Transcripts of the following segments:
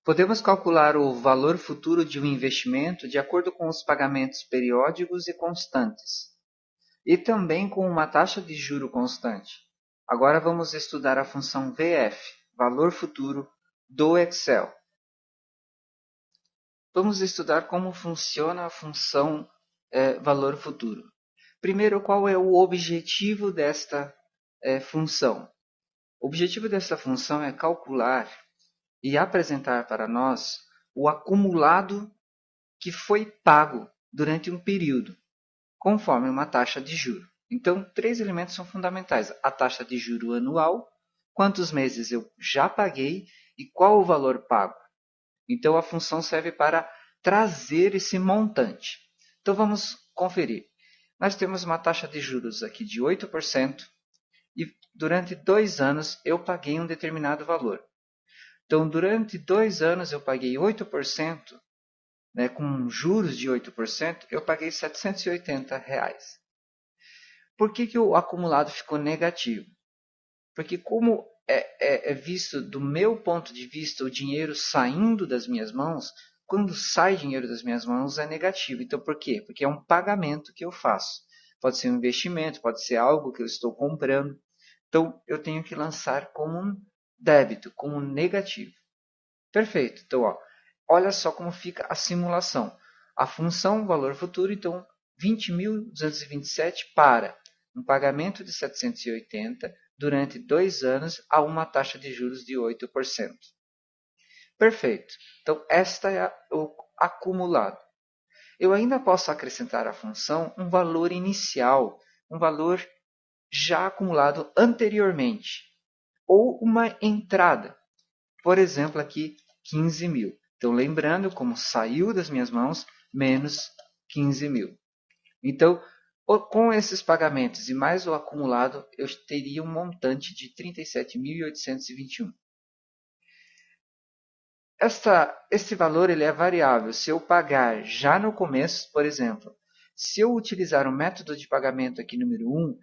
Podemos calcular o valor futuro de um investimento de acordo com os pagamentos periódicos e constantes, e também com uma taxa de juro constante. Agora vamos estudar a função VF, valor futuro, do Excel. Vamos estudar como funciona a função valor futuro. Primeiro, qual é o objetivo desta função? O objetivo desta função é calcular e apresentar para nós o acumulado que foi pago durante um período, conforme uma taxa de juro. Então, três elementos são fundamentais: a taxa de juro anual, quantos meses eu já paguei e qual o valor pago. Então, a função serve para trazer esse montante. Então, vamos conferir. Nós temos uma taxa de juros aqui de 8% e durante 2 anos eu paguei um determinado valor. Então, durante 2 anos eu paguei 8%, né, com juros de 8%, eu paguei R$ 780. Por que o acumulado ficou negativo? Porque como é visto do meu ponto de vista o dinheiro saindo das minhas mãos, quando sai dinheiro das minhas mãos é negativo. Então por quê? Porque é um pagamento que eu faço. Pode ser um investimento, pode ser algo que eu estou comprando. Então eu tenho que lançar como um débito, como um negativo. Perfeito. Então, olha só como fica a simulação. A função valor futuro, então, 20.227 para um pagamento de 780 durante 2 anos a uma taxa de juros de 8%. Perfeito. Então, esta é o acumulado. Eu ainda posso acrescentar à função um valor inicial, um valor já acumulado anteriormente, ou uma entrada. Por exemplo, aqui 15 mil. Então, lembrando como saiu das minhas mãos, menos 15 mil. Então, com esses pagamentos e mais o acumulado, eu teria um montante de 37.821. Esse valor ele é variável. Se eu pagar já no começo, por exemplo, se eu utilizar o método de pagamento aqui número 1,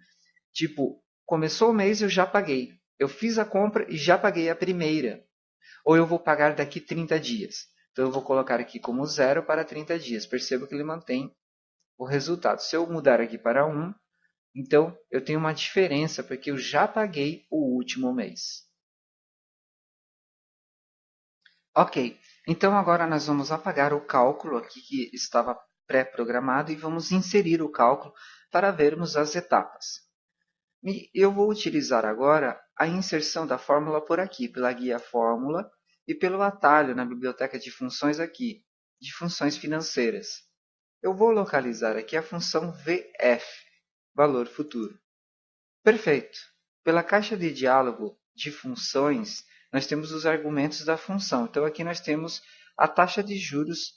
tipo, começou o mês eu já paguei. Eu fiz a compra e já paguei a primeira. Ou eu vou pagar daqui 30 dias. Então eu vou colocar aqui como 0 para 30 dias. Perceba que ele mantém o resultado. Se eu mudar aqui para 1, então eu tenho uma diferença porque eu já paguei o último mês. Ok, então agora nós vamos apagar o cálculo aqui que estava pré-programado e vamos inserir o cálculo para vermos as etapas. E eu vou utilizar agora a inserção da fórmula por aqui, pela guia fórmula e pelo atalho na biblioteca de funções aqui, de funções financeiras. Eu vou localizar aqui a função VF, valor futuro. Perfeito. Pela caixa de diálogo de funções, nós temos os argumentos da função. Então, aqui nós temos a taxa de juros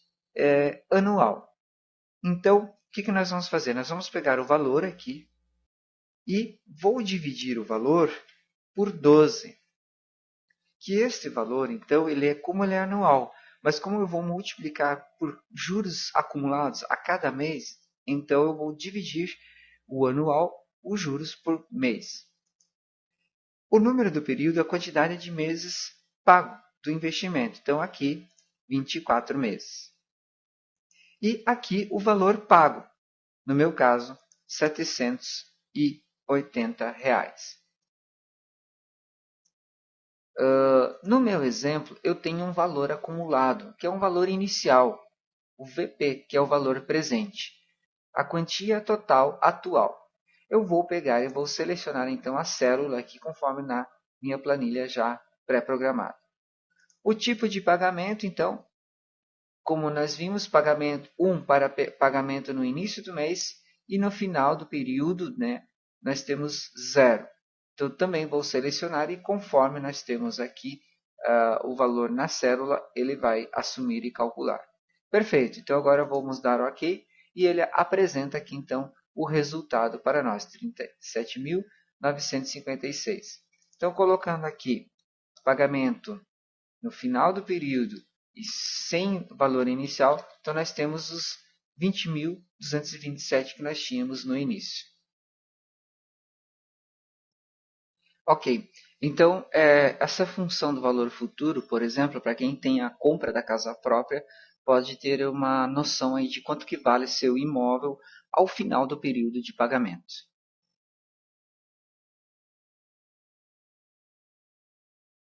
anual. Então, o que nós vamos fazer? Nós vamos pegar o valor aqui e vou dividir o valor por 12. Que este valor, então, como ele é anual. Mas como eu vou multiplicar por juros acumulados a cada mês, então eu vou dividir o anual, os juros, por mês. O número do período é a quantidade de meses pago do investimento. Então, aqui, 24 meses. E aqui o valor pago. No meu caso, R$ 780. No meu exemplo, eu tenho um valor acumulado, que é um valor inicial, o VP, que é o valor presente, a quantia total atual. Eu vou pegar e vou selecionar então a célula aqui conforme na minha planilha já pré-programada. O tipo de pagamento, então, como nós vimos, pagamento 1 para pagamento no início do mês e no final do período, né, nós temos 0. Então, também vou selecionar e conforme nós temos aqui o valor na célula, ele vai assumir e calcular. Perfeito. Então, agora vamos dar OK e ele apresenta aqui, então, o resultado para nós, 37.956. Então, colocando aqui pagamento no final do período e sem valor inicial, então nós temos os 20.227 que nós tínhamos no início. Ok, Então, essa função do valor futuro, por exemplo, para quem tem a compra da casa própria, pode ter uma noção aí de quanto que vale seu imóvel ao final do período de pagamento.